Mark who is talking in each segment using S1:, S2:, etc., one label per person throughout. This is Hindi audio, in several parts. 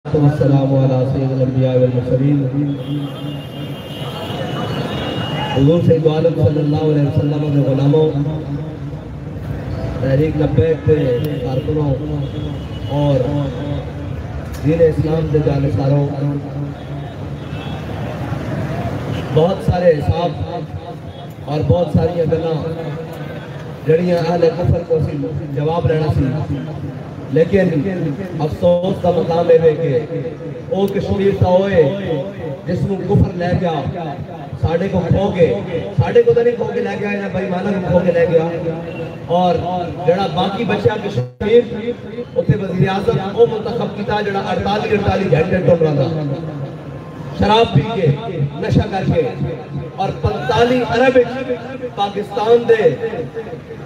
S1: वस्सलामु अला सय्यिदिल अंबिया वल मुरसलीन हुज़ूर सैयद आलम सल्लल्लाहु अलैहि वसल्लम के गुलामों, तहरीक लब्बैक के कारकुनों और दीन इस्लाम के जानसारों, बहुत सारे हिसाब और बहुत सारी गल्लां जड़ियां अहले कुफर को जवाब लेना सी, लेकिन अफसोस का मकाम है कि वो कश्मीर ता होए जिसनों कुफर लै गया, साढ़े को खो गए, साढ़े को तो नहीं खो के लै गया, बेईमाना को खो के लै गया। और जड़ा बाकी बचा कश्मीर उत्थे वज़ीर आज़म वो मुंतखब किया जड़ा 48 घंटे टुर रहा, शराब पी के नशा करके, और 45 अरब पाकिस्तान दे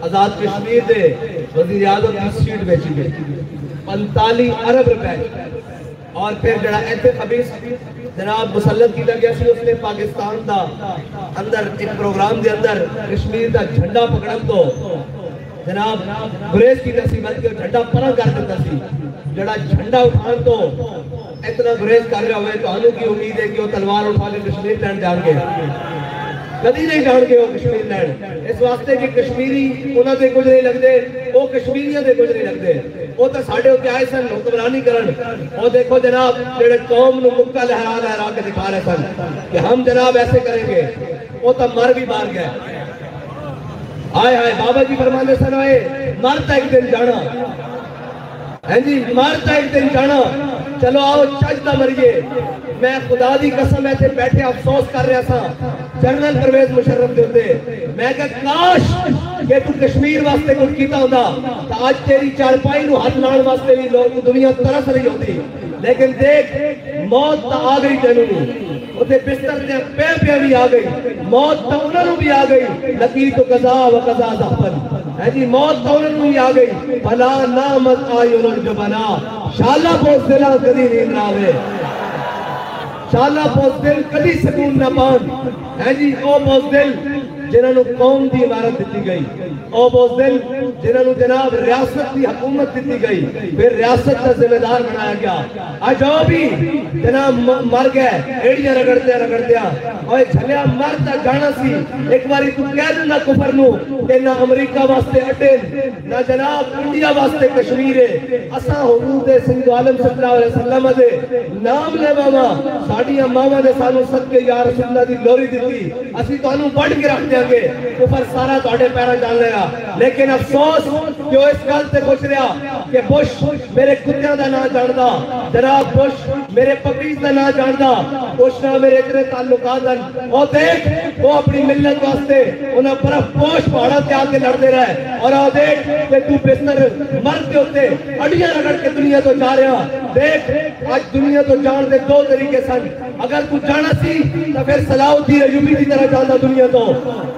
S1: आजाद कश्मीर दे वज़ीर आज़म की सीट बेची गई 45 अरब रुपए। और फिर जड़ा इतने खबीस जनाब मुसल्लत किया गया सी, उसने पाकिस्तान का अंदर एक प्रोग्राम के अंदर कश्मीर का झंडा पकड़न तो जनाब गुरेज की सी, बल्कि झंडा परा कर दिता सी। जड़ा झंडा उठान तो इतना गुरेज कर रहा हुए, तो की उम्मीद है कि वो तलवार उठा के कश्मीर लैंड जाएंगे? कभी नहीं जाएंगे वो कश्मीर लैंड, इस वास्ते कि कश्मीरी उन्होंने कुछ नहीं लगते, वो कश्मीरियों के कुछ नहीं लगते, वो तो साढ़े उत्ते आए सन हुक्मरानी करन। और देखो जनाब जेड़े कौम नूं मुक्का लहरा लहरा के दिखा रहे सन कि हम जनाब ऐसे करेंगे, वो तो मर भी मार गया। हाय हाय बाबा जी फरमाते सन, आए मरता एक दिन जाना है जी, मरता एक दिन जाना, चलो आओ चजदा मरिए। मैं खुदा दी कसम ऐसे बैठे अफसोस कर रहा था जनरल परवेज मुशर्रफ दे उत्ते, मैं कहा काश कि तू कश्मीर वास्ते कुछ कीता होंदा तो आज तेरी चारपाई नूं हाथ लाने वास्ते भी लोग दुनिया तरस रही होती। लेकिन देख मौत तो आ गई तेनू, उसे बिस्तर से पे भी आ गई, मौत तो उन्होंने भी आ गई। लकी तो कज़ा व कज़ा ज़फ़र है जी, मौत तो उन्होंने भी आ गई। भला नामत आई उन्होंने जो बना शाला पोस दिला कदी नींद ना आवे, शाला पोस दिल कदी सुकून ना पान है जी। ओ पोस दिल जिन्होंने कौम की इमारत दी गई, ओ पोस दिल जिन्होंने जनाब रियासत की हुकूमत दी गई, फिर रियासत का जिम्मेदार बनाया गया। आज जो भी जनाब मर गए एड़ियां रगड़ते रगड़ते, और झलिया मरता जाना सी। एक बारी तू कह देना कुफर नूं कि ना अमरीका वास्ते अड्डे, ना जनाब इंडिया वास्ते कश्मीर है, असा हुजूर दे सैयद आलम सल्लल्लाहु अलैहि वसल्लम दे नाम लेवावा, साडियां मावां ने सानू सदके या रसूलुल्लाह दी लोरी दित्ती, असी तुहानू बढ़ के रख देंगे, कुफर सारा तुहाडे पैरां डाल लेगा। लेकिन अफसोस कि इस गल से खुश रहा कि बुश मेरे कुत्तियां दा नाम जानदा, जनाब बुश मेरे पपीज दा नाम जानदा, बुश ना मेरे इतने ताल्लुकात हैं। और देख वो अपनी मिल्लत वास्ते उन्हें बर्फ पोश पहाड़ा से आके लड़ते रहे, और देख कि तू बिस्तर मर्द के उत्ते अड़ियां रगड़ के दुनिया तो जा रहा। देख आज दुनिया तो जान दे दो तरीके सन, अगर तू जाना सी तो फिर सलाउद्दीन अय्यूबी की तरह जाता दुनिया तो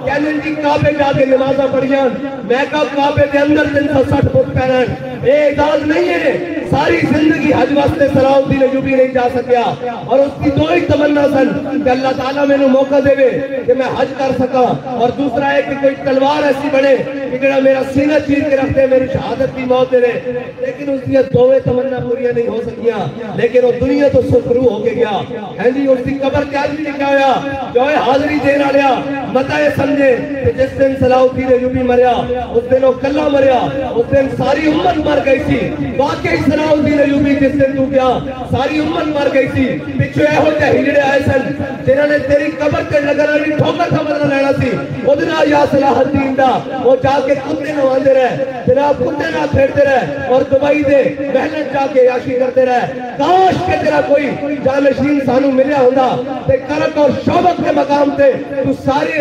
S1: कहने जी काबे जाके नमाजा पढ़ियां। मैं कहा काबे के अंदर 360 फुट पैरन ये इजाजत नहीं है। सारी जिंदगी हज वास्ते सलाउद्दीन अय्यूबी नहीं जा सकिया, और उसकी दो ही तमन्ना सन कि अल्लाह ताला मैंने मौका देवे कि मैं हज कर सका, और दूसरा है कि कोई तलवार ऐसी बने कि जरा मेरा सीना चीर के रखते मेरी शहादत की मौत दे। लेकिन उसकी दोवें तमन्ना पूरी नहीं हो सकिया, लेकिन वो दुनिया तो सुखरू होके गया है जी। उसकी कब्र क्या लिखा होया जो है हाजिरी देने वाला मता ये समझे कि जिस दिन सलाउद्दीन अय्यूबी मरिया उस दिन वो कल्ला मरिया, उस दिन सारी उम्मत मर गई थी। वाकई सलाउद्दीन अय्यूबी जिस दिन तू गया सारी उम्मत मर गई थी। पिछे एहो जे हिजड़े आए सन जिन्होंने तेरी कब्र ते लगन वाली ठोकर का बदला लेना सी, उदना या सलाहुद्दीन दा वो जाके कुत्ते नवांदे रहे, जनाब कुत्ते ना खेड़ते रहे, और दुबई दे महल जाके याशी करते रहे। काश के तेरा कोई जानशीन सानू मिलिया होंदा ते करक और शौबत के मकाम ते तू सारे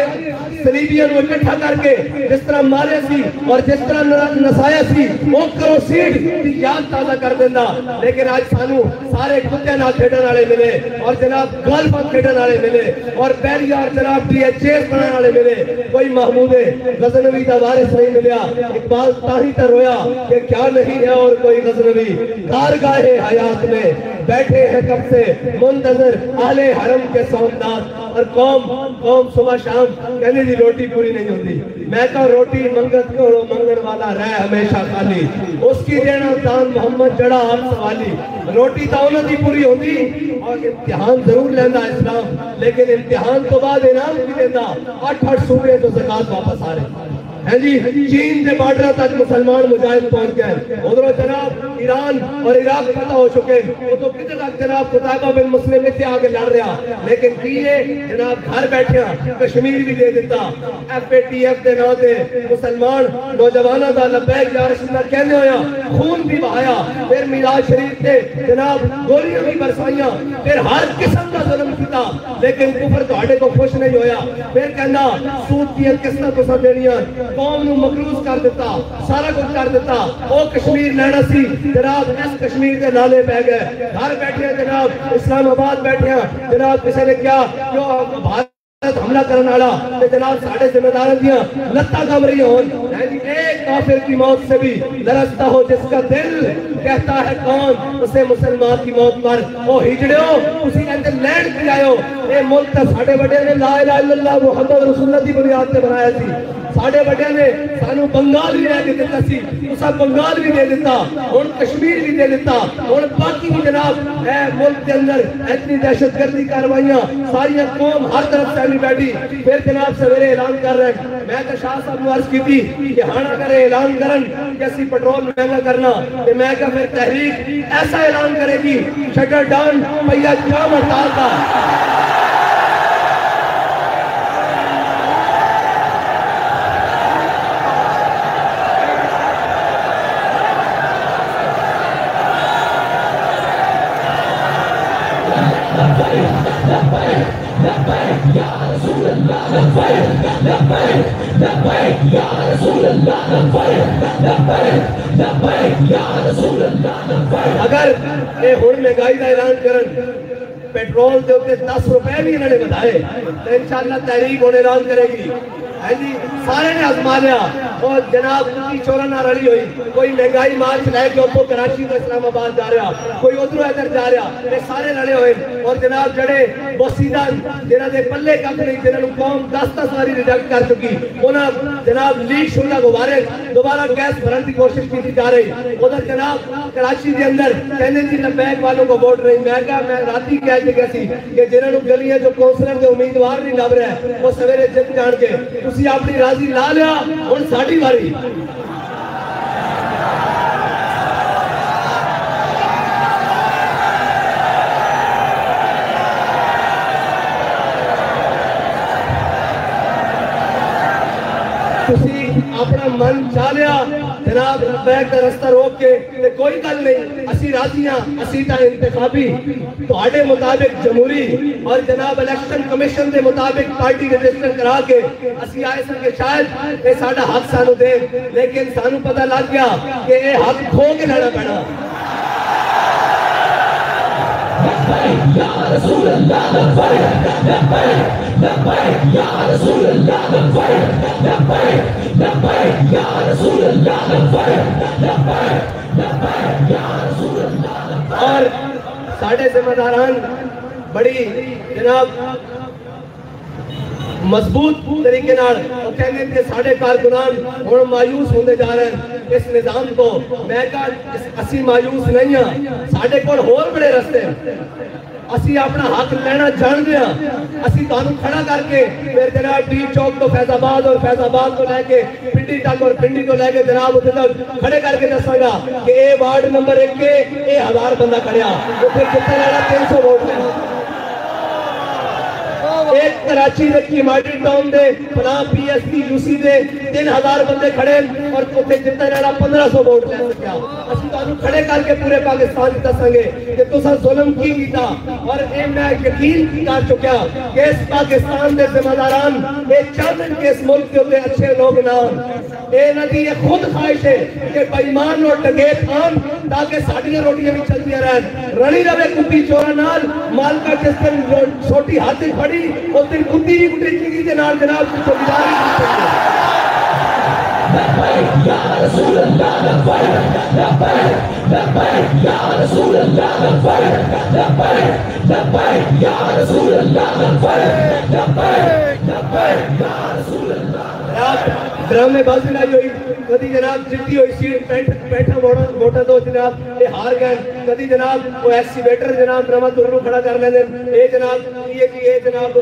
S1: सलीबियों को इकट्ठा करके जिस तरह मारे सी और जिस तरह नसाया सी वो करो सीट की याद ताजा कर देंदा। लेकिन आज सानू सारे कुत्ते नाल खेडन वाले मिले, और जनाब गोल्फ खेडन वाले मिले, और बैरियर जनाब DHS बनाने वाले मिले, कोई महमूद गजनवी का वारिस नहीं मिलिया। इकबाल ताही तर रोया कि क्या नहीं है और कोई गजनवी कारगाहे हयात में बैठे हैं कब से मुंतजर आले हरम के सौंदनाथ। और कौम सुबह शाम कहने दी रोटी पूरी नहीं होती। मैं तो रोटी मंगत को मंगन वाला रह हमेशा खाली, उसकी देना दान मोहम्मद जड़ा आप सवाली। रोटी तो उन्होंने पूरी होती और इम्तिहान जरूर लेंदा इस्लाम, लेकिन इम्तिहान तो बाद इनाम भी देता। 8 सूबे तो ज़कात वापस आ रहे हैं जी। चीन के बॉर्डर तक मुसलमान मुजाहिद पहुंच गए। उधरों जनाब ईरान और इराक पता हो चुके, वो तो कितने तक जनाब कुतैबा बिन मुस्लिम इतने आगे लड़ रहा, लेकिन किए जनाब घर बैठे कश्मीर भी दे दिता। FATF के नाम से मुसलमान नौजवानों का लब्बैक या रसूलल्लाह कहने होया, खून भी बहाया, फिर मिलाद शरीफ से जनाब गोलियां भी बरसाइया, फिर हर किस्म का जुल्म किया, लेकिन कुफर तुहाडे को खुश नहीं होया। फिर कहना सूद दी किस्तां तुसां देनियां, कौम नूं मकरूज कर दिता, सारा कुछ कर दिता। वो कश्मीर लैना सी जनाब, इस कश्मीर के नाले पै गए। घर बैठे जनाब इस्लामाबाद बैठे जनाब, किसी ने क्या जो भारत हमला करने वाला जनाब साढ़े जिम्मेदारों दियां लत्ता कम रही हो। एक काफिर की मौत से भी लरसता हो जिसका दिल, कहता है कौन उसे मुसलमान की मौत पर। ओ हिजड़ियो उसी कहते लैंड पे आयो। ये मुल्क तो साढ़े बड़े ने ला इलाहा इल्लल्लाह मुहम्मद रसूलुल्लाह की बुनियाद पे बनाया सी। साढ़े बड़े ने सानू बंगाल भी दे दिता सी, तुसा बंगाल भी दे दिता, हुण कश्मीर भी दे दिता, हुण बाकी भी जनाब है मुल्क के अंदर इतनी दहशतगर्दी कार्रवाइयां, सारी कौम हर तरफ से नहीं बैठी। फिर जनाब सवेरे ऐलान कर रहे हैं, मैं तो शाह साहब को अर्ज की थी कि हाँ अगर ऐलान करन कि असी पेट्रोल महंगा करना, तो मैं क्या फिर तहरीक ऐसा ऐलान करेगी शटर डाउन भैया जाम हड़ताल का। अगर ये हुण महंगाई का ऐलान करन, पेट्रोल के उत्ते 10 रुपए भी इन्होंने बढ़ाए, तो इंशाअल्लाह तहरीक होने ऐलान करेगी। है जी, सारे ने आजमा लिया और जनाब की चोरा ना रली हुई। कोई महंगाई मार्च लैके उतो कराची तो इस्लामाबाद जा रहा, कोई उधरों इधर जा रहा, ये सारे रले हुए। और जनाब जड़े बसीदा जिन्हों के पल्ले कख नहीं, जिन्होंने कौम 10 सारी रिजेक्ट कर चुकी, उन्होंने जनाब लीक शुदा गुब्बारे दोबारा गैस भरने की कोशिश की जा रही। उधर जनाब कराची के अंदर कहने जी लबैक वालों को वोट नहीं। मैं क्या मैं राती कह चुका सी कि जिन्होंने गलियां जो कौंसलर के उम्मीदवार नहीं लभ रहा है वो सवेरे जित जान के तुसी अपनी राजी ला लिया। हुण साडी वारी अपना मन चाह लिया जनाब लबैक का रास्ता रोक के, कोई गल नहीं, असी राजी हाँ, असी तो इंतखाबी तुहाडे मुताबिक जमहूरी और जनाब इलेक्शन कमीशन के मुताबिक पार्टी रजिस्टर करा के असी आए सन के शायद ये साडा हक सानू दे, लेकिन सानू पता लग गया कि ये हक खो के लड़ा पैना। या रसूल अल्लाह लब्बैक लब्बैक लब्बैक या रसूल अल्लाह लब्बैक लब्बैक लब्बैक या रसूल अल्लाह लब्बैक लब्बैक लब्बैक या रसूल अल्लाह। और साढ़े जिम्मेदारान बड़ी जनाब मजबूत तरीके नाल कहने के साढ़े कारकुनान हुण मायूस होंदे जा रहे हैं इस निजाम को। मैं कहा असी मायूस नहीं हाँ, साढ़े कोल होर बड़े रस्ते असी अपना हक लेना जानते हैं। असी तुहानू खड़ा करके फिर जनाब डी चौक तो फैजाबाद और फैजाबाद तो लैके पिंडी तक और पिंडी तो लैके जनाब उत्थे तक खड़े करके दसांगा कि ये वार्ड नंबर 1 के 1000 बंदा खड़िया, वो फिर जितना लेना 300 वोट लेना। एक कराची की मार्केट टाउन दे फला PSP UC दे 3000 बंदे खड़े और उत्थे जितना रहना 1500 वोट ले सकिया। असि तुहानू खड़े करके पूरे पाकिस्तान दसांगे कि तुसा जुल्म की कीता। और ए मैं यकीन कर चुका कि इस पाकिस्तान के जिम्मेदारान ये चाहते कि इस मुल्क के उत्ते अच्छे लोग ना ये नदी ये खुद ख्वाहिश है कि बेईमान और डकैत आन ताकि साडियां रोटियां भी चलती रहन। रली रवे कुत्ती चोरा नाल मालका जिस दिन छोटी हाथ फड़ी उस दिन कुत्ती भी कुटी के नाल जनाब चौकीदारी। ड्रामेबाजी लाई हुई, कभी जनाब जिद्दी हुई सीट बैठा वोटा तो जनाब ये हार गए, कभी जनाब वो एस्सीवेटर जनाब ड्रामा तुरनु खड़ा कर लेंगे, ये जनाब ये जनाब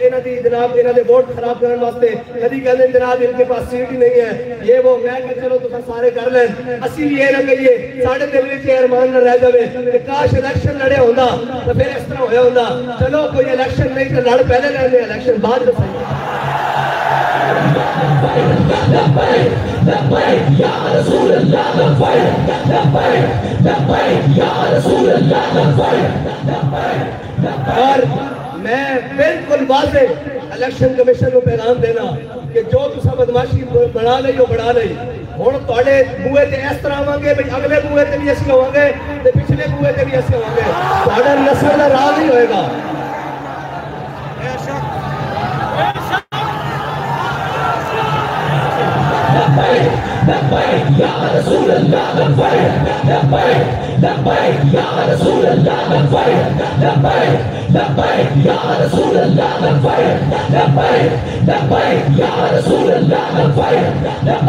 S1: इन्हां दी जनाब इन्हां दे वोट खराब करने वास्ते, कभी कहते जनाब इनके पास सीट ही नहीं है, ये वो मैं कि चलो तुम सारे कर लें, असी भी ये ना कहिए साढ़े दिल में अरमान न रह जावे कि काश इलेक्शन लड़े होंदा तो फिर इस तरह होया होंदा, चलो कोई इलेक्शन नहीं तो लड़ पहले लेंदे इलेक्शन बाद में सही। और मैं बिल्कुल वाज़े इलेक्शन कमीशन को पैगाम देना कि जो तुसा बदमाशी बढ़ा ली वो बढ़ा ली, हुण तुहाडे बूहे ते इस तरह आवांगे भाई अगले बूहे ते भी असीं होवांगे ते पिछले बूहे ते भी असीं होवांगे, तुहाडा नस्ल दा राज नहीं होएगा।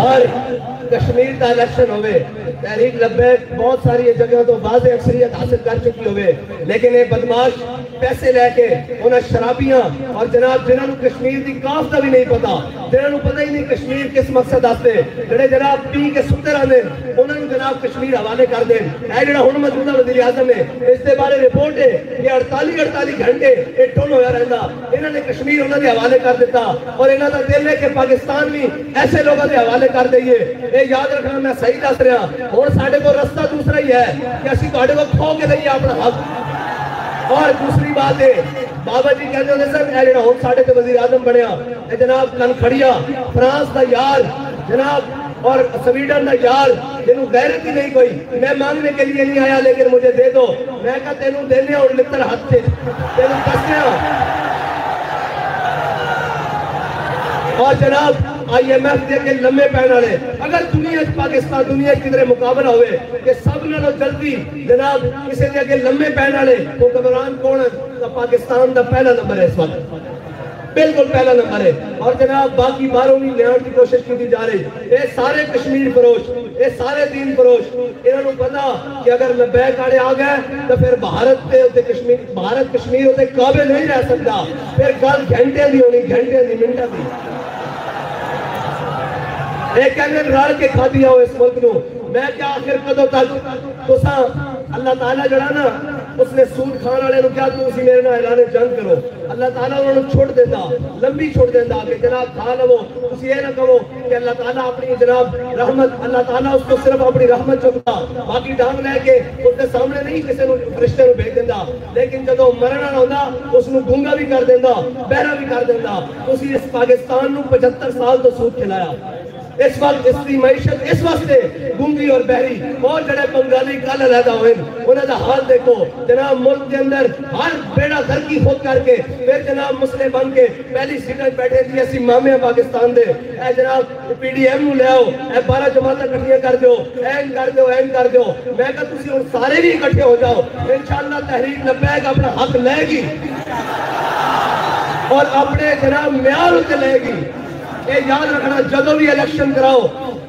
S1: और कश्मीर का इलेक्शन होवे, तहरीक लब्बैक बहुत सारी जगह तो वाज़े अक्सरियत हासिल कर चुकी होवे, लेकिन ये बदमाश पैसे लैके उन्हें शराबियां और जनाब जिन्होंने कश्मीर की काफ का भी नहीं पता, जिन्होंने पता ही नहीं कश्मीर किस मकसद आस्ते, जिहड़े जनाब पी के सुते रहंदे उन्होंने जनाब कश्मीर हवाले कर दें। यह जिहड़ा हुण मौजूदा वज़ीर आज़म है इसके बारे रिपोर्ट है कि 48 घंटे ये टुन होया रहिंदा, इन्होंने कश्मीर उन्होंने हवाले कर दिता और इन्हों का दिल है कि पाकिस्तान भी ऐसे लोगों के हवाले कर दईए। ये याद रखना मैं सही दस रहा, हुण साडे कोल रस्ता दूसरा ही है कि असीं तुहाडे कोल खो के लईए अपना हक। और दूसरी बात है बाबा जी कहते होंगे सर यह जो हम साढ़े वज़ीर आज़म बनया जनाब कनखड़िया फ्रांस का यार जनाब और स्वीडन का यार जिन्होंने गैरत ही नहीं कोई, मैं मांगने के लिए नहीं आया लेकिन मुझे दे दो, मैं कहा तेनू देने और लित्र हाथ से तेनू दसने। और जनाब IMF के लम्बे पैन वाले अगर दुनिया पाकिस्तान दुनिया किधरे मुकाबला होवे कि सब नालों जल्दी जनाब किसी के अगे लम्बे पैन वाले तो घबरान कौन है, तो पाकिस्तान का पहला नंबर है इस वक्त, बिल्कुल पहला नंबर है। और जनाब बाकी बाहरों भी लियाण की कोशिश की जा रही, ये सारे कश्मीर फरोश, ये सारे दीन फरोश, इन्होंने पता कि अगर लब्बैक आड़े आ गए तो फिर भारत कश्मीर होते काबिल नहीं रह सकता, फिर गल घंटे की होनी, घंटे की मिनटा की। एक रल के खादी आओ इस मुल्क को, मैं क्या आखिर कदों तक तुसा अल्लाह ताला जड़ा ना उसने सूद खाने वाले क्या तुम मेरे नाल ऐलान जंग करो, अल्लाह ताला उन्होंने छुट देता, लंबी छुट देता कि जनाब खा लवो, तुम ये ना कहो कि अल्लाह ताला अपनी जनाब रहमत, अल्लाह ताला उसको सिर्फ अपनी रहमत चुकता बाकी डांग लैके उसके सामने नहीं किसी फरिश्ते भेज देता, लेकिन जो मरना होंदा उसको गूंगा भी कर देता, बहरा भी कर देता। तुम इस पाकिस्तान को 75 साल तो सूद खिलाया, इस वक्त इसकी मैशत इस वास्ते गूंगी और बहरी और जड़े बंगाली कल अलहदा हुए उन्होंने हाल देखो जनाब मुल्क के अंदर हर बेड़ा धरकी खुद करके फिर जनाब मुसले बन के पहली सीट बैठे थी असी मामे पाकिस्तान दे ए जनाब PDM ले आओ, 12 जमात इकट्ठियां कर दो, एन कर दो, एन कर दो। मैं कहा तुसी हुण सारे भी इकट्ठे हो जाओ, इंशाअल्लाह तहरीक लब्बैक अपना हक लेगी और अपने जनाब म्यार उत्ते लेगी। ये याद रखना जदों भी इलेक्शन कराओ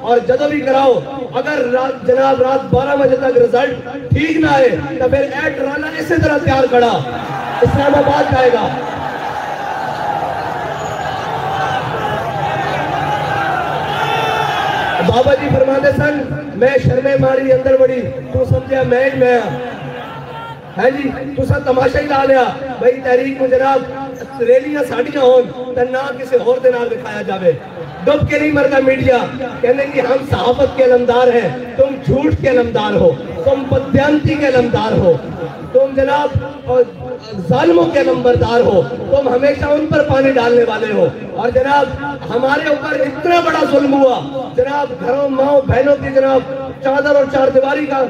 S1: और जदों भी कराओ अगर जनाब रात 12 बजे तक रिजल्ट ठीक ना आए तो फिर ए ट्राला इसी तरह तैयार खड़ा इस्लामाबाद जाएगा। बाबा जी फरमाते सन मैं शर्मे मारी अंदर बड़ी तू समझा मैं है जी तुसा तमाशा ही ला लिया भाई तहरीक में जनाब रैलियां साड़ियां होन तो ना किसी होर दे नाल दिखाया जावे। डुब के नहीं मरता मीडिया, कहने कि हम सहाफत के अलमदार हैं, तुम झूठ के अलमदार हो, तुम बदयांती के अलमदार हो, तुम जनाब जालिमों के नंबरदार हो, तुम हमेशा उन पर पानी डालने वाले हो। और जनाब हमारे ऊपर इतना बड़ा जुल्म हुआ, जनाब घरों माओ बहनों की जनाब चादर और चार दीवारी का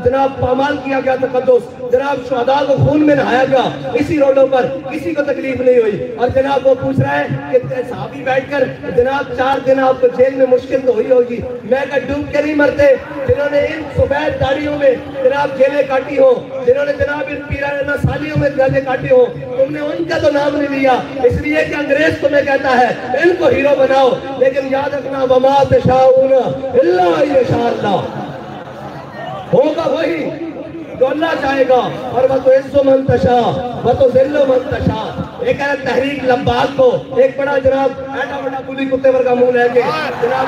S1: जनाब पामाल किया गया तकद्दुस, जनाब शुहदा को खून में नहाया गया, इसी रोडों पर किसी को तकलीफ नहीं हुई। और जनाब वो पूछ रहा है कि साहबी बैठकर जनाब 4 दिन आपको जेल में मुश्किल तो हुई होगी, मैं क्या डूब के नहीं मरते? जिन्होंने इन सफेद दाढ़ियों में जनाब जेलें काटी हो, जिन्होंने जनाब इन पीराना सालियों में जेलें काटी हो, तुमने उनका तो नाम नहीं लिया, इसलिए कि अंग्रेज तुम्हें कहता है इनको हीरो बनाओ। लेकिन याद रखना, वमा तशाऊन इल्ला यशाअल्लाह, होगा वही तो अल्लाह चाहेगा। और वह तो इज्जो मंतशा वह तो जिल्लो मंतशा। एक है तहरीक लब्बाक को एक बड़ा जनाब ऐसा बड़ा पुली कुत्ते वर्गा मुंह लेके जनाब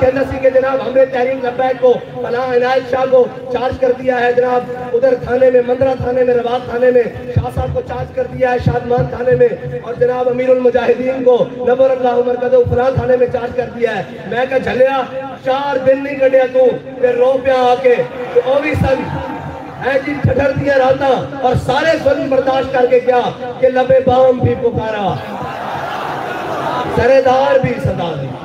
S1: कहना के जनाब हमने तहरीक लब्बाक को फलां इनायत शाह को चार्ज कर दिया है, जनाब उधर थाने में, मंदरा थाने में, रवाब थाने में शाह साहब को चार्ज कर दिया है, शादमान थाने में, और जनाब अमीरुल मुजाहिदीन को नबर अल्लाह उमर कदो फलां थाने में चार्ज कर दिया है। मैं क्या झलिया 4 दिन नहीं कटिया तू, फिर रो पिया आके तो ओ भी सन जी ठठर दिया राता और सारे जुल्म बर्दाश्त करके क्या कि लबे बाम भी पुकारा, सरेदार भी सदा दी।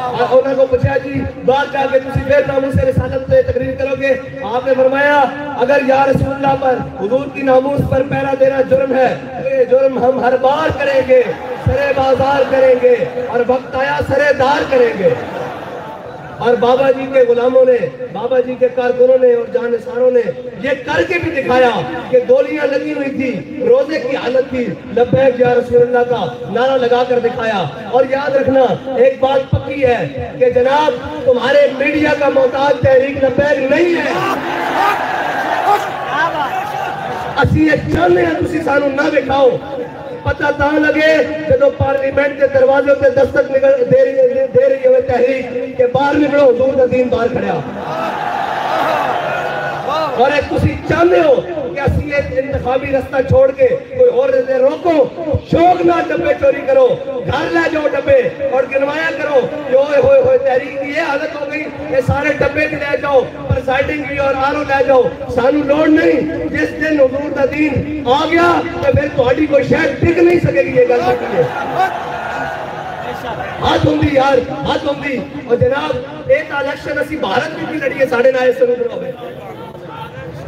S1: और उन्होंने पूछा जी बात जाके तुम फिर नामूस से रिसालत पे तकरीर करोगे? आपने फरमाया अगर या रसूलुल्लाह पर हुजूर की नामूस पर पहरा देना जुर्म है तो ये जुर्म हम हर बार करेंगे, सरे बाजार करेंगे और वक्त आया सरेदार करेंगे। और बाबा जी के गुलामों ने, बाबा जी के कारकुनों ने और जानसारों ने ये करके भी दिखाया कि गोलियां लगी हुई थी, रोजे की हालत थी, लब्बैक या रसूलुल्लाह का नारा लगा कर दिखाया। और याद रखना एक बात पक्की है कि जनाब तुम्हारे मीडिया का मोहताज तहरीक लब्बैक नहीं है। असी चाहते हैं तुसी सानू ना दिखाओ, पता ता लगे जो पार्लीमेंट के दरवाजे पे दस्तक निकल दे रही है तहरीक के बाहर निकलो, हुजूर दा दीन बाहर खड़ा। और एक तुसी चाहते हो कि असी एक इंतखाबी रास्ता छोड़ के कोई और रोको, शौक ना डब्बे चोरी करो, घर ले जाओ डब्बे और गिनवाया करो कि होए तहरीक की ये हालत हो गई, ये सारे डब्बे भी ले जाओ, प्रिसाइडिंग की और आरो ले जाओ, सानू लोड़ नहीं। जिस दिन हुजूर दा दीन आ गया तो फिर तुम्हारी कोई शायद टिक नहीं सकेगी। ये गल है हाथ होंगी यार, हाथ होंगी। और जनाब एक इलेक्शन असी भारत में भी लड़िए, साढ़े ना इस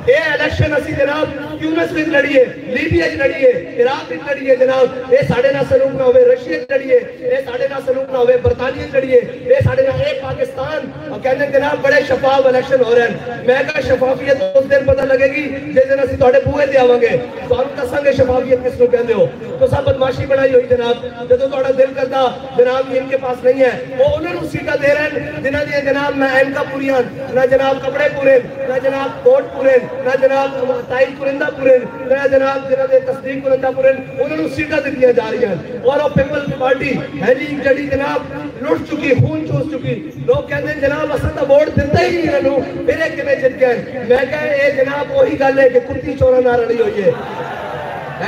S1: ये इलेक्शन असी जनाब ट्यूनिस में लड़िए, लीबिया लड़िए, इराक में लड़िए, जनाब ये साढ़े ना सलूक ना हुए, रशिया लड़िए ये साढ़े ना सलूक ना हुए, बरतानिया लड़िए ये साढ़े ना, एक पाकिस्तान। और कहते जनाब बड़े शफाफ इलेक्शन हो रहे हैं। मैं कहा शफाफियत उस दिन पता लगेगी जिस दिन असी तुहाडे बूहे ते आवांगे, तुहानू दसांगे शफाफियत किसनू कहंदे हो। तो सब बदमाशी बनाई हुई जनाब, जो तुहाडा दिल करदा जनाब इनके पास नहीं है, वो उन्होंने सीटा दे रहे हैं जिन्हां दी जनाब ना एनका पूरियां, ना जनाब कपड़े पूरे, ना जनाब कोट पूरे, ना जनाब ताइल कुरिंदा पूरे, ना जनाब जिन्हां दे तस्दीक कुरिंदा पूरे, उन्होंने सीटां दित्तियां जा रही हैं। और वो पीपल्स पार्टी है जी जड़ी जनाब लुट चुकी, खून चूस चुकी। लोग कहते हैं जनाब असां तां वोट दिता ही नहीं इन्हों, फिर किवें जित गए। मैं कहा ये जनाब वही गल है कि कुत्ती चोरा ना रली हुई है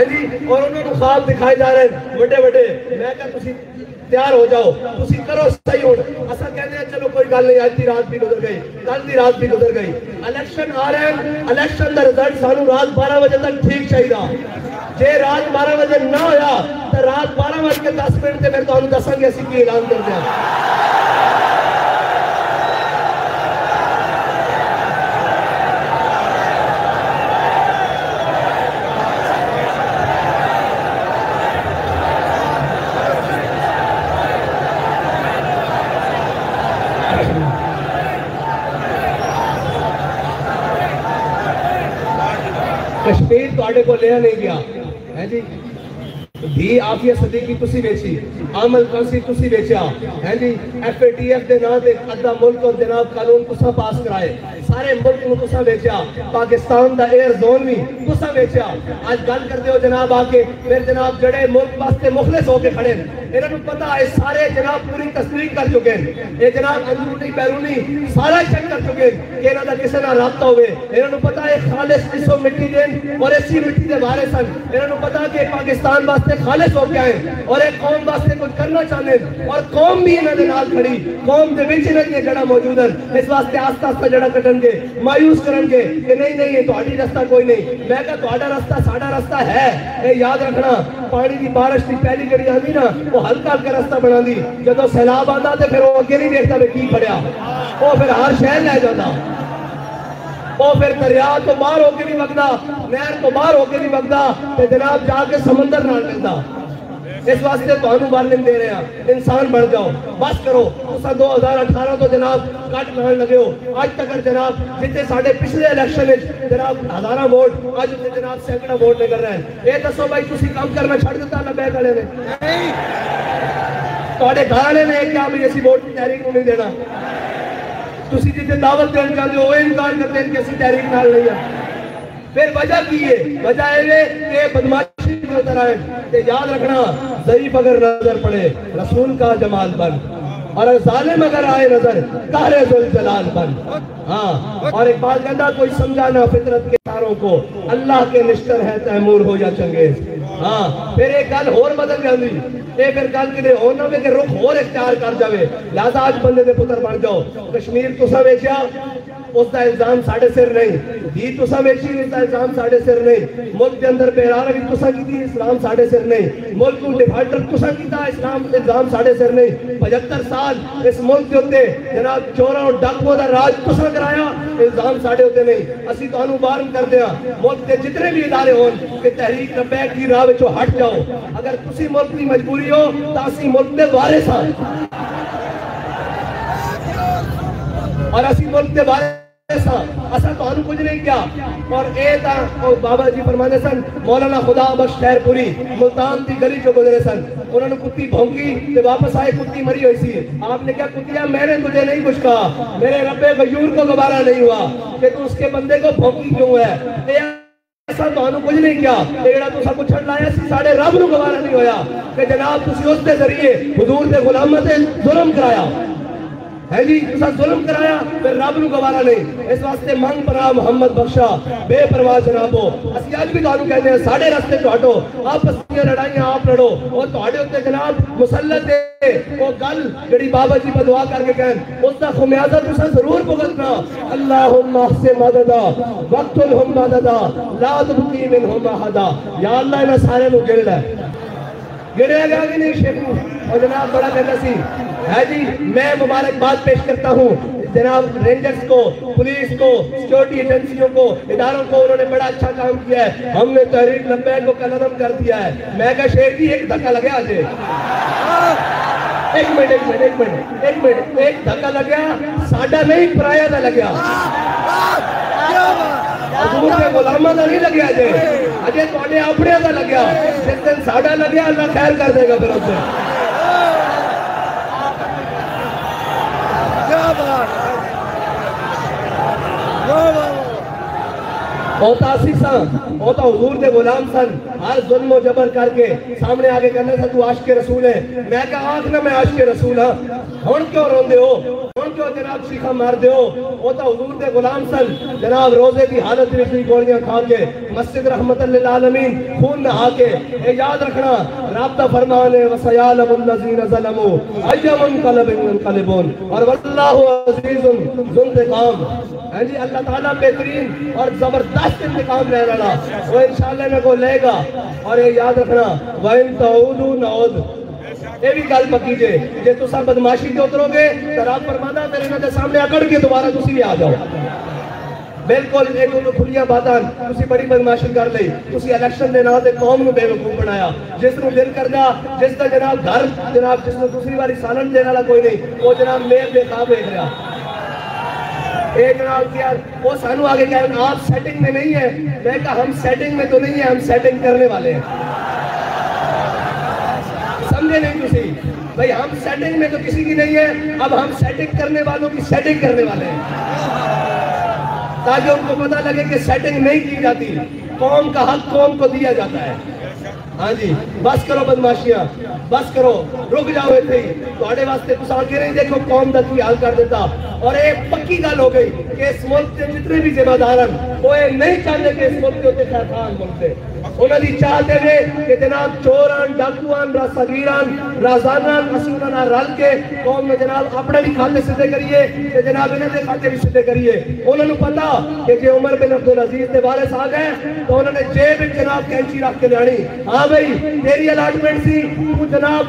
S1: जी। और उन्होंने ख्वाब दिखाए जा रहे हैं बड़े बड़े। मैं कहा तुसी तैयार हो जाओ, तुसी करो सही हो। असा कहते हैं चलो कोई गल नहीं, आज की रात भी गुजर गई, कल की रात भी गुजर गई, इलेक्शन आ रहे हैं, इलेक्शन का रिजल्ट सानू रात 12 बजे तक ठीक चाहिए। जे रात 12 बजे ना होया तो रात 12:10 फिर तुहानू दसांगे असीं की ऐलान करते हैं। कश्मीर तुहाडे को लिया नहीं गया है जी। धी आफिया सदीकी तुसी बेची, आमल कौंसी तुसी बेचा है जी। FATF दे नाम ते अद्धा मुल्क और जनाब कानून तुसा पास कराए, सारे मुल्क को तुसा बेचा, पाकिस्तान दा एयर जोन भी तुसा बेचा। आज गल करते हो जनाब आके फिर जनाब जड़े मुल्क वास्ते मुखलिस होके खड़े इन्होंने पता है, सारे जनाब पूरी तस्दीक कर चुके हैं, ये जनाब अंदरूनी बैरूनी सारा चेक कर चुके हैं कि इन्हों का किसी ना राबता होवे। इन्होंने पता है खालिस इसो मिट्टी देन और इसी मिट्टी के बारे सन। इन्होंने पता कि पाकिस्तान वास्ते खालिस हो गया है और एक कौम वास्ते कुछ करना चाहते और कौम भी इन्होंने नाल खड़ी, कौम के विच इन्हां दी जड़ा मौजूद है। इस वास्ते आस्ता आस्ता जड़ा कटन करनगे, मायूस करनगे कि नहीं नहीं ये तुहाडी रास्ता कोई नहीं। मैं कहा तुहाडा रास्ता साडा रास्ता है। ये याद रखना, पानी की बारिश की पहली घड़ी आंदी ना, वो हल्का हल्का रास्ता बनांदी, जदों सैलाब आंदा ते फिर वो अगे नहीं देखता वे की खड़िया, वो फिर हर शहर ले जाता, वो फिर दरिया तो बाहर होके नहीं वगदा, नहर तो बाहर होके नहीं वगदा, ते जनाब जाके समंदर नाल मिलदा। इस वास्ते तुहानू वार्निंग दे रहे हैं, इंसान बन जाओ, बस करो। तुसा 2018 तो जनाब कट लाने लगे हो, आज तक जनाब जितने साढ़े पिछले इलेक्शन में जनाब हजारा वोट, आज उत्ते जनाब सैकड़ा वोट निकल रहे हैं। ये दसो भाई तुसी काम करना छड़ दिता ना बैक वाले ने? तुहाडे घर वाले ने क्या भी ऐसी वोट की तहरीक नहीं देना? तुसी जितने दावत देना चाहते हो वो इनकार करते हैं कि ऐसी तहरीक नाल नहीं है। फिर वजह की है, वजह है कि बदमाशी की तरह है। याद रखना, ज़रीफ अगर नजर पड़े रसूल का जमाल बन, और जालिम अगर आए नजर कारे जुल जलाल बन। हाँ, और एक बात कहता, कोई समझा ना फितरत के तारों को, अल्लाह के निश्तर है तैमूर हो या चंगेज। हाँ, फिर एक गल होर बदल जाती, ये फिर गल कि हो ना कि रुख होर इख्तियार कर जावे, लिहाजा आज बंदे दे पुत्र बन जाओ। कश्मीर तुसा वेचिया, उसका इल्जाम साढ़े सिर नहीं, धी तुसा वेची, उसका इल्जाम साढ़े सिर नहीं, मुल्क के अंदर बेरार तुसा की, इस्लाम साढ़े सिर नहीं, मुल्क को डिफाल्टर तुसा कीता, इस्लाम इल्जाम साढ़े सिर नहीं। 75 साल इस मुल्क के उत्ते जनाब चोरों और डाकुओं का राज तुसा कराया, इल्जाम साढ़े उत्ते नहीं। असी तुहानू वार्न करदे हां, मुल्क के जितने भी इदारे होन कि तहरीक लबैक की राह विचों हट जाओ। अगर तुसी मुल्क की मजबूरी हो तां असी मुल्क दे वारिस हां, और असी मुल्क के बारे असा तो कुछ नहीं किया। और ए बाबा जी फरमाते सन, मौलाना खुदा बख्श खैरपुरी मुल्तान की गली जो गुजरे सन, उन्होंने कुत्ती भौंकी तो वापस आए, कुत्ती मरी हुई थी। आपने क्या कुत्तिया, मैंने तुझे नहीं कुछ कहा, मेरे रब्बे गयूर को गवारा नहीं हुआ कि तू उसके बंदे को भौंकी क्यों है। ऐसा तो कुछ नहीं किया, जेड़ा तुसा पुछण लाया सी साडे रब नूं गवारा नहीं होया कि जनाब तुसी उस दे जरिए हुजूर दे गुलामां ते जुल्म कराया है जी, तुसा जुल्म कराया, फिर रब नूं गवारा नहीं। इस वास्ते मंग परा मोहम्मद बख्शा बेपरवाह जनाबो, असि अज भी तुहानू कहते हैं साडे रास्ते तो हटो, आपस दी लड़ाइयां आप लड़ो, और तुहाडे उत्ते जनाब मुसल्लत दे वो गल जेड़ी बाबा जी बदुआ करके कहन, उसका खमियाजा तुसा जरूर भुगतना। अल्लाहुम्मा से मददा वक्तुल हुम मददा ला तुबकी मिनहुम अहदा। या अल्लाह इन्हां सारे नूं गिण लै, गिणिया गया कि नहीं शेखू? और जनाब बड़ा कहता सी है जी, मैं मुबारकबाद पेश करता हूँ जनाब रेंजर्स को, पुलिस को, सिक्योरिटी एजेंसियों को, इदारों को, उन्होंने बड़ा अच्छा काम किया है। हमने तहरीक लब्बैक को कलम कर दिया है। मैं कहा शेर जी एक धक्का लगे आज, एक मिनट, एक धक्का लग गया, साडा नहीं पराया दा लग गया, हुजूर दे गुलामां दा नहीं लग्या जे, अजे तुहाडे अपने दा लग गया। जिस दिन साडा लग गया अल्लाह खैर कर देगा। फिर उस दिन हुजूर दे गुलाम सन, हर जुल्म और जबर करके सामने आगे कहने था तू आशिक रसूल है। मैं कहा आख ना मैं आशिक रसूल हाँ, हुण क्यों रोंदे हो, हुण क्यों जनाब चीखा मारदे हो? वो तो हुजूर दे गुलाम सन, जनाब रोजे की हालत में गोलियां खा के मस्जिद रहमतल लिल आलमीन खून नहा के। ये याद रखना, रब दा फरमान है वसयालमुल लज़ीना ज़लमू अय्युम कलबुन, और वल्लाहु अज़ीज़ुन ज़ुंतिकाम। हां जी, अल्लाह ताला बेहतरीन और जबरदस्त इंतकाम लेने वाला, वो इंशाअल्लाह इन्हें को लेगा। और ये याद रखना, वइन तऊदू नऊद, ये भी गल पक्की जे, जे तुसा बदमाशी ते उतरोगे तो रब फरमांदा फिर इन्हां दे सामने अकड़ के दोबारा तुसी भी आ जाओ। बिल्कुल एक उन्होंने खुलिया बातां, तुसी बड़ी बदमाशी कर ली, तुसी इलेक्शन दे नाम ते कौम नूं बेवकूफ बनाया। जिस नूं दिल करदा, जिस दा जनाब घर जनाब जिस नूं दूसरी बारी सालन देने वाला कोई नहीं, वो जनाब मेल दे खा देख रहा। एक जनाब यार वो सानू आगे कह रहे आप सेटिंग में नहीं है। मैं कहा हम सेटिंग में तो नहीं है, हम सेटिंग करने वाले हैं। समझे नहीं तुसी भाई, हम सेटिंग में तो किसी की नहीं है, अब हम सेटिंग करने वालों की सेटिंग करने वाले हैं, ताकि उनको पता लगे कि सेटिंग नहीं की जाती, कौम का हक कौम को दिया जाता है। हाँ जी, बस करो बदमाशियां, बस करो, रुक जाओ इतने ही। तुम्हारे वास्ते कुछ आगे नहीं देखो कौम का की हाल कर देता। और एक पक्की गल हो गई कि इस मुल्क के जितने भी जिम्मेदार हैं वो ये नहीं चाहते कि इस मुल्क के उत्ते खैरखान मुल्क से उन्होंने चाहते थे कि जनाब चोरान डाकुआन रासगीरान राजानान असी उन्होंने रल के कौम में जनाब अपने भी खाते सीधे करिए ते जनाब इन्हों के खाते भी सीधे करिए। उन्होंने पता कि जो उमर बिन अब्दुल अजीज के वारिस आ गए तो उन्होंने जेब में जनाब कैंची रख के लियानी। हाँ भाई तेरी अलॉटमेंट सी, तू जनाब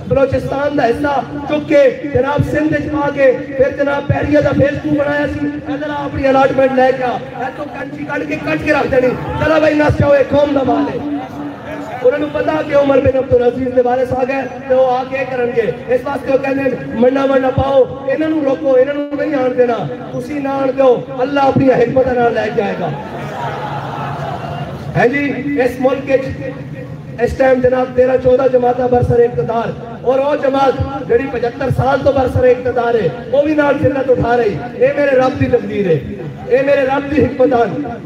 S1: बलोचिस्तान का हिस्सा चुक के जनाब सिंध पा के फिर जनाब पैरिया का फेस तू बनाया सी, इधर अपनी अलॉटमेंट लैके आ तो कैंची कट के रख देनी। चलो भाई नस जाओ, एक कौम का माल है। उन्होंने पता कि उमर बिन अब्दुल अजीज के वारिस आ गए तो आ के करेंगे, इस वास्ते वो कहते मन्ना पाओ, इन्हों रोको, इन्हों नहीं आन देना, तुसी ना आन दो, अल्लाह अपनी हिकमत नाल लैके आएगा। है जी इस मुल्क इस टाइम जनाब 13-14 जमात बरसर इक़्तिदार और वो जमात जी 75 साल तो बरसर इक़्तिदार है वो भी नाल जिल्लत उठा रही। ये मेरे रब की तकदीर है, ये मेरे रब की हिकमत।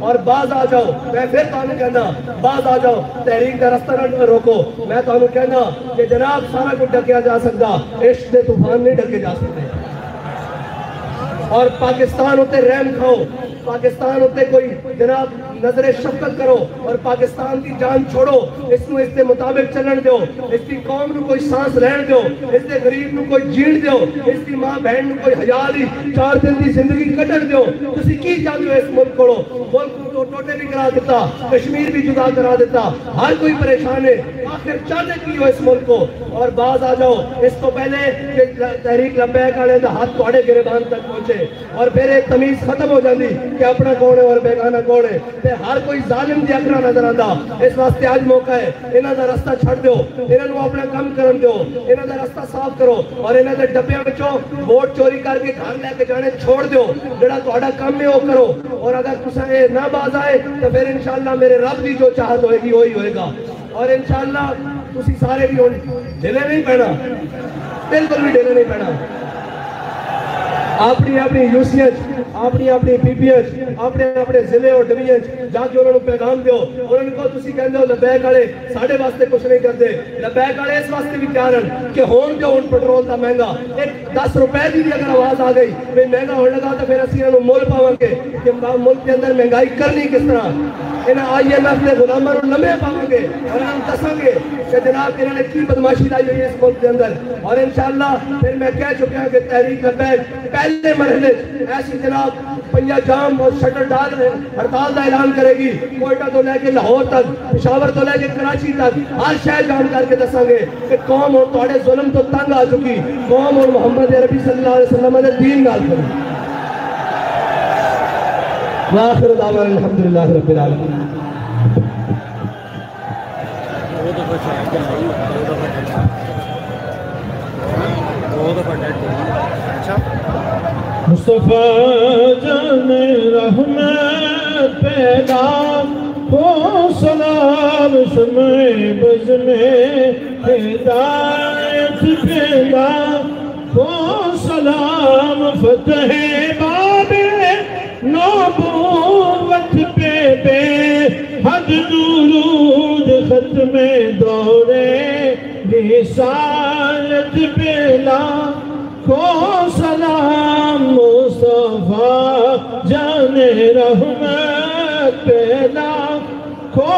S1: और बाज आ जाओ, मैं फिर तुहानू कहना बाज आ जाओ, तहरीक का रास्ता न रोको। मैं तुहानू कहना कि जनाब सारा कुछ ढकिया जा सकता, इश्क के तूफान नहीं ढके जा सकते। और पाकिस्तान उत्ते रहम खाओ, पाकिस्तान उत्ते कोई जनाब नजरे शफकत करो और पाकिस्तान की जान छोड़ो, इसको इसके मुताबिक चलन दो, इसकी कौम को कोई सांस रहन दो, इसके गरीब को कोई जीण दो, इसकी मां बहन को कोई हजार ही 4 दिन की जिंदगी कटन दो। तुसी की चाहते हो इस मुल्क को? मुल्क को टोटे भी करा दिता, कश्मीर भी जुदा करा दिता, हर कोई परेशान है। आखिर चाहते की हो इस मुल्क को? और बाज आ जाओ, इसको पहले तहरीक लब्बैक वाले का हाथ थोड़े गिरबान तक पहुंचे और फिर एक तमीज खत्म हो जाती कि अपना कौन है और बेगाना कौन है, हर कोई जालिम दी अखरा नजर आता। इस वास्ते आज मौका है, इन्हों का रास्ता छड़ दो, इन्हों अपना काम करन दो, इन्हों का रास्ता साफ करो और इन्हों के डब्बिया विचों वोट चोरी करके घर लैके जाने छोड़ दो। जिहड़ा तुहाडा काम है वो करो और अगर तुसां ना बाज आए तो फिर इंशाअल्लाह मेरे रब की जो चाहत होएगी वही होएगा। और इंशाअल्लाह तुसी सारे भी ढिले नहीं पैना, बिल्कुल भी ढिले नहीं पैना। अपनी अपनी यूसीएच, अपनी अपनी पीपीएच, अपने अपने जिले और डिवीजन जाके उन्होंने पैगाम दो। उन्होंने कहो तुसी कहंदे हो लबैक वाले साढ़े वास्ते कुछ नहीं करते, लबैक वाले इस वास्ते भी तैयार हैं कि होन जो हुण पेट्रोल का महंगा, एक 10 रुपए की भी अगर आवाज आ गई भाई महंगा होने लगा तो फिर असं इन्होंने मुल पावांगे कि मुल्क के अंदर महंगाई करनी किस तरह। इन्हें IMF के गुलामों को लम्हे पावांगे और इन्हें दसांगे कि जनाब इन्होंने की बदमाशी लाई हुई है इस मुल्क के अंदर। और इंशाअल्लाह फिर मैं कह चुका हूं कि तहरीक लबैक पहले मरहले ऐसी जनाब पहिया जाम और शटर डाल हड़ताल का ऐलान करेगी। कोयटा तो लेके लाहौर तक, पेशावर तो लेके कराची तक हर शहर जाम करके दसांगे कि कौम और तुहाडे जुल्म तो तंग आ चुकी, कौम और मोहम्मद अरबी सल्लल्लाहु अलैहि वसल्लम के दीन नाल करो। वाखिर दावा अल्हम्दुलिल्लाह रब्बिल आलमीन।
S2: मुस्तफा जाने रहमत पैदा हो सलाम समय बज़ में हिदायत पैदा हो सलाम फतह बाबे नबूवत पे हद दुरूद खत्म दौरे रिसालत पेला को सलाम मुस्तफा जाने रहमत पेला को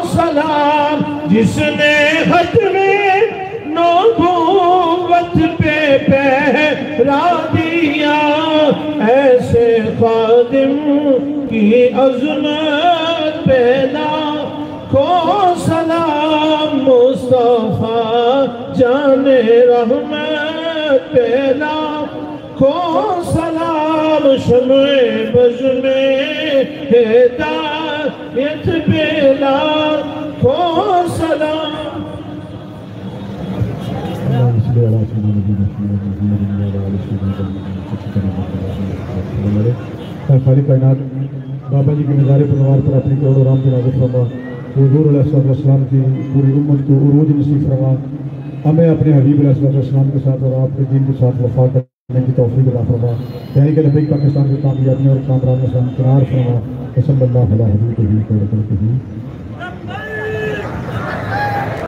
S2: सलाम जिसने खत्म नबूवत पे पहरा दिया ऐसे खादिम की अज़मत पैदा को सलाम मुस्तफा जाने रहमत पैदा को सलाम शम्ए बज़ में हिदायत पैदा को सलाम।
S3: खाली कायनात बाबा जी के नज़ारे परिवार पर अपनी करोड़ों राम की नाज़िल फरमा, हुज़ूर अलैहिस्सलाम की पूरी उम्मत को उरूज नसीब फरमा, हमें अपने हबीब अलैहिस्सलाम के साथ और आपके दीन के साथ वफा करने की तौफीक अता फरमा। यानी कि लबैक पाकिस्तान की कामयाबियों और कामरान में से हमकिनार फरमा। सल्लल्लाहु अलैहि वसल्लम।